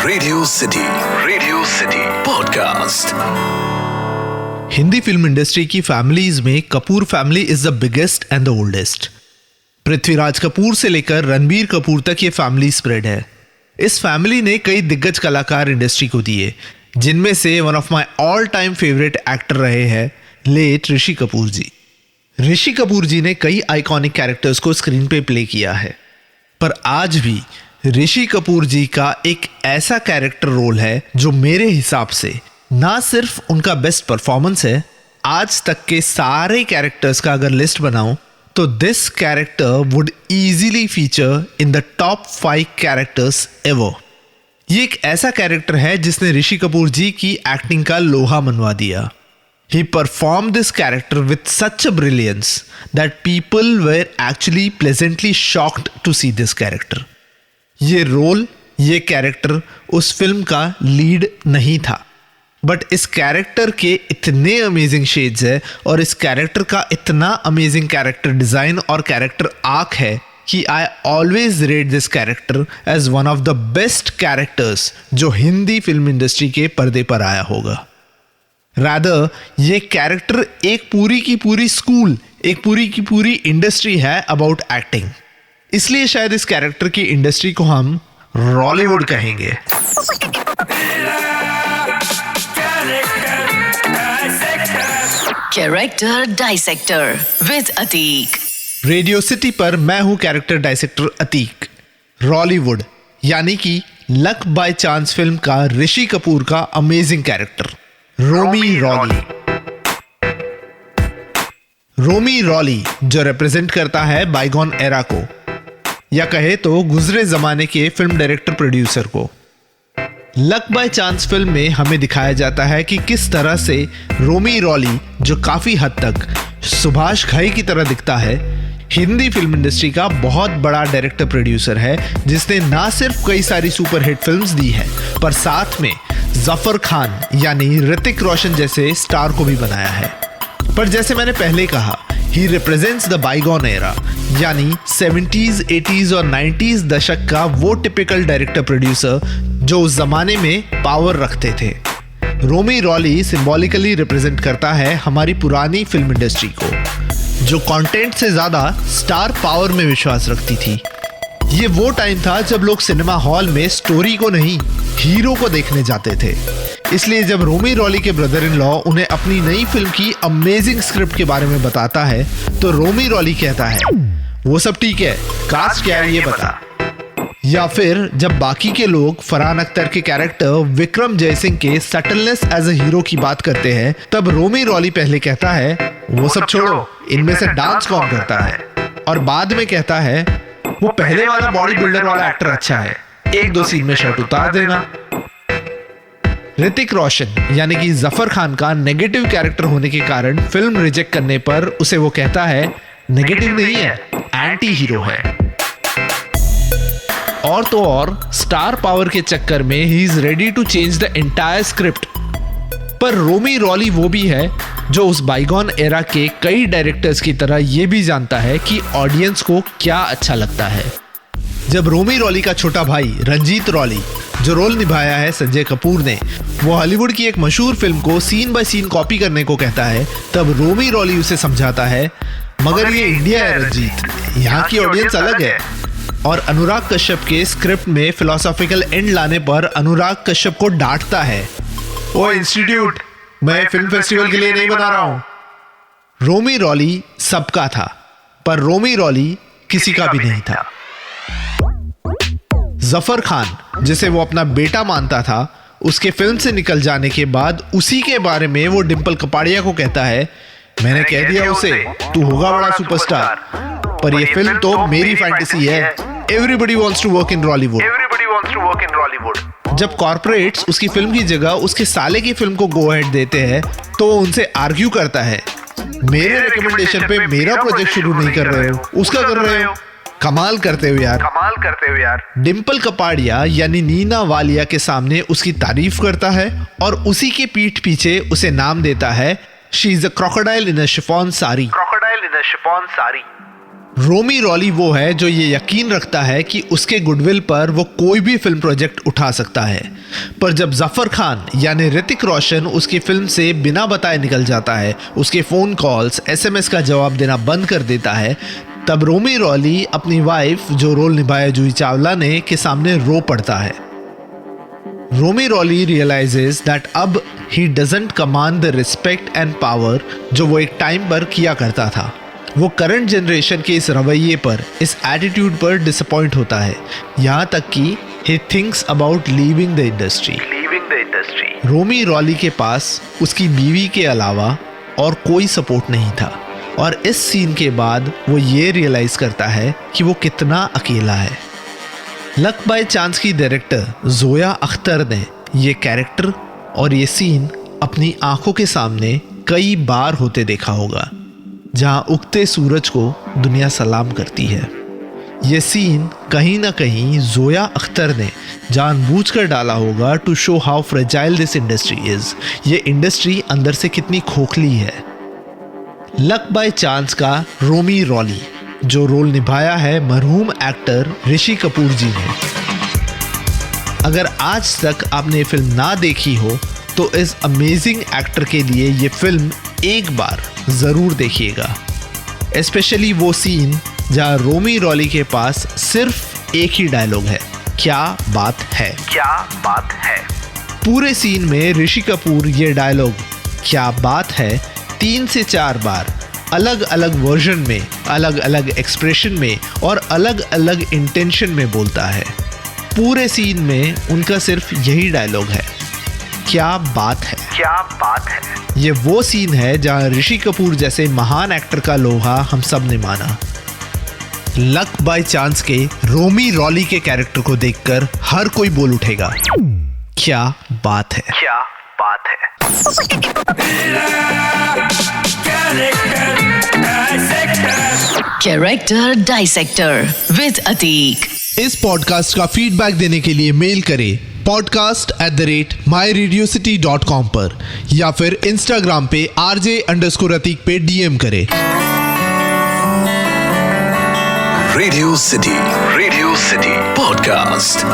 Radio city podcast. Hindi film industry की families में Kapoor family is the biggest and the oldest. Prithviraj Kapoor से लेकर रणबीर कपूर तक ये फैमिली स्प्रेड है। इस फैमिली ने कई दिग्गज कलाकार इंडस्ट्री को दिए, जिनमें से one of my all time favourite actor रहे हैं लेट ऋषि कपूर जी। ऋषि कपूर जी ने कई आइकॉनिक कैरेक्टर्स को स्क्रीन पे प्ले किया है, पर आज भी ऋषि कपूर जी का एक ऐसा कैरेक्टर रोल है जो मेरे हिसाब से ना सिर्फ उनका बेस्ट परफॉर्मेंस है, आज तक के सारे कैरेक्टर्स का अगर लिस्ट बनाऊं तो this character would easily feature in the top 5 characters ever. ये एक ऐसा कैरेक्टर है जिसने ऋषि कपूर जी की एक्टिंग का लोहा मनवा दिया। He performed this character with such a brilliance that people were actually pleasantly shocked to see this character. ये रोल, ये कैरेक्टर उस फिल्म का लीड नहीं था, बट इस कैरेक्टर के इतने अमेजिंग शेड्स है और इस कैरेक्टर का इतना अमेजिंग कैरेक्टर डिजाइन और कैरेक्टर आर्क है कि I always rate this character as one of the best characters जो हिंदी फिल्म इंडस्ट्री के पर्दे पर आया होगा। रादर ये कैरेक्टर एक पूरी की पूरी स्कूल, एक पूरी की पूरी इंडस्ट्री है अबाउट एक्टिंग। इसलिए शायद इस कैरेक्टर की इंडस्ट्री को हम रॉलीवुड कहेंगे। Character dissector with Atiq. Radio city पर मैं हूं कैरेक्टर डाइसेक्टर अतीक। रॉलीवुड यानी कि लक बाय चांस फिल्म का ऋषि कपूर का अमेजिंग कैरेक्टर रोमी रॉली। रोमी रॉली जो रिप्रेजेंट करता है बाइगॉन एरा को, या कहे तो गुजरे जमाने के फिल्म डायरेक्टर प्रोड्यूसर को। लक बाय चांस फिल्म में हमें दिखाया जाता है कि किस तरह से रोमी रॉली, जो काफी हद तक सुभाष घई की तरह दिखता है, हिंदी फिल्म इंडस्ट्री का बहुत बड़ा डायरेक्टर प्रोड्यूसर है, जिसने ना सिर्फ कई सारी सुपरहिट फिल्म्स दी है, पर साथ में जफर खान यानी ऋतिक रोशन जैसे स्टार को भी बनाया है। पर जैसे मैंने पहले कहा, ही रिप्रेजेंट्स द बाइगॉन एरा, यानी 70s, 80s और 90s दशक का वो टिपिकल डायरेक्टर प्रोड्यूसर जो उस जमाने में पावर रखते थे। रोमी रॉली सिंबॉलिकली रिप्रेजेंट करता है हमारी पुरानी फिल्म इंडस्ट्री को, जो कंटेंट से ज्यादा स्टार पावर में विश्वास रखती थी। ये वो टाइम था जब लोग सिनेमा हॉल में स्टोरी को नहीं, हीरो को देखने जाते थे। इसलिए जब रोमी रॉली के ब्रदर इन लॉ उन्हें अपनी नई फिल्म की अमेजिंग स्क्रिप्ट के बारे में बताता है, तो रोमी रॉली कहता है, वो सब ठीक है, कास्ट क्या है ये बता। या फिर जब बाकी के लोग फरहान अख्तर के कैरेक्टर विक्रम जयसिंह के सटलनेस एज अ हीरो की बात करते हैं, तब रोमी रॉली पहले कहता है, वो सब छोड़ो, इनमें से डांस कौन करता है, और बाद में कहता है, वो पहले वाला बॉडी बिल्डर वाला एक्टर अच्छा है, एक दो सीन में शर्ट उतार देना। ऋतिक रोशन यानी कि जफर खान का नेगेटिव कैरेक्टर होने के कारण फिल्म रिजेक्ट करने पर उसे वो कहता है, नेगेटिव नहीं है, एंटी हीरो है। और तो और स्टार पावर के चक्कर में he is ready to change the entire script. पर रोमी रॉली वो भी है जो उस बाइगॉन एरा के कई डायरेक्टर्स की तरह ये भी जानता है कि ऑडियंस को क्या अच्छा लगता है। जब रोमी रॉली का छोटा भाई रंजीत रॉली, जो रोल निभाया है संजय कपूर ने, वो हॉलीवुड की एक मशहूर फिल्म को सीन बाय सीन कॉपी करने को कहता है, तब रोमी रॉली उसे समझाता है, मगर ये इंडिया है रंजीत, यहाँ की ऑडियंस अलग है। और अनुराग कश्यप के स्क्रिप्ट में फिलोसॉफिकल एंड लाने पर अनुराग कश्यप को डांटता है, ओ इंस्टीट्यूट, मैं फिल्म फेस्टिवल के लिए नहीं बना रहा हूं। रोमी रॉली सबका था, पर रोमी रॉली किसी का भी नहीं था। जफर खान, जिसे वो अपना बेटा मानता था, उसके फिल्म से निकल जाने के बाद उसी के बारे में वो डिंपल कपाड़िया को कहता है, मैंने कह दिया उसे, तू होगा बड़ा सुपरस्टार, पर ये फिल्म तो मेरी फैंटेसी है। Everybody wants to work in Rollywood. जब कॉर्पोरेट्स उसकी फिल्म की जगह उसके साले की फिल्म को गो अहेड देते हैं, तो वो उनसे आर्ग्यू करता है, मेरे रिकमेंडेशन पे मेरा प्रोजेक्ट शुरू नहीं कर रहे हो, उसका कर रहे हो। कमाल करते हो यार। डिंपल कपाड़िया यानी नीना वालिया के सामने उसकी तारीफ करता है और उसी के पीठ पीछे उसे नाम देता है, she is a crocodile in a chiffon sari. Romy Rolly वो है जो ये यकीन रखता है कि उसके गुडविल पर वो कोई भी फिल्म प्रोजेक्ट उठा सकता है, पर जब जफर खान यानी ऋतिक रोशन उसकी फिल्म से बिना बताए निकल जाता है, उसके फ़ोन कॉल्स SMS का जवाब देना बंद कर देता है, तब रोमी रॉली अपनी वाइफ जो रोल निभाया जूही चावला ने के सामने रो पड़ता है। रोमी रॉली रियलाइजेस दैट अब he doesn't command the respect and power जो वो एक टाइम पर किया करता था। वो करंट जनरेशन के इस रवैये पर, इस एटीट्यूड पर डिसअपॉइंट होता है, यहाँ तक कि he thinks about leaving the industry. Romy Rolly के पास उसकी बीवी के अलावा और कोई सपोर्ट नहीं था, और इस सीन के बाद वो ये रियलाइज करता है कि वो कितना अकेला है। लक बाय चांस की डायरेक्टर जोया अख्तर ने ये कैरेक्टर और ये सीन अपनी आंखों के सामने कई बार होते देखा होगा, जहां उगते सूरज को दुनिया सलाम करती है। ये सीन कहीं ना कहीं जोया अख्तर ने जानबूझकर डाला होगा to show how fragile this industry is. ये इंडस्ट्री अंदर से कितनी खोखली है। लक बाय चांस का रोमी रॉली जो रोल निभाया है मरहूम एक्टर ऋषि कपूर जी ने। अगर आज तक आपने ये फिल्म ना देखी हो तो इस अमेजिंग एक्टर के लिए ये फिल्म एक बार ज़रूर देखिएगा। स्पेशली वो सीन जहाँ रोमी रॉली के पास सिर्फ एक ही डायलॉग है, क्या बात है। पूरे सीन में ऋषि कपूर ये डायलॉग क्या बात है 3 से 4 बार अलग अलग वर्जन में, अलग अलग एक्सप्रेशन में और अलग अलग इंटेंशन में बोलता है। पूरे सीन में उनका सिर्फ यही डायलॉग है, क्या बात है। ये वो सीन है जहां ऋषि कपूर जैसे महान एक्टर का लोहा हम सब ने माना। लक बाय चांस के रोमी रॉली के कैरेक्टर को देखकर हर कोई बोल उठेगा, क्या बात है। Character Dissector with Atik. इस पॉडकास्ट का फीडबैक देने के लिए मेल करें podcast@myradiocity.com पर या फिर इंस्टाग्राम पे RJ_Atik पे DM करें। Radio city podcast.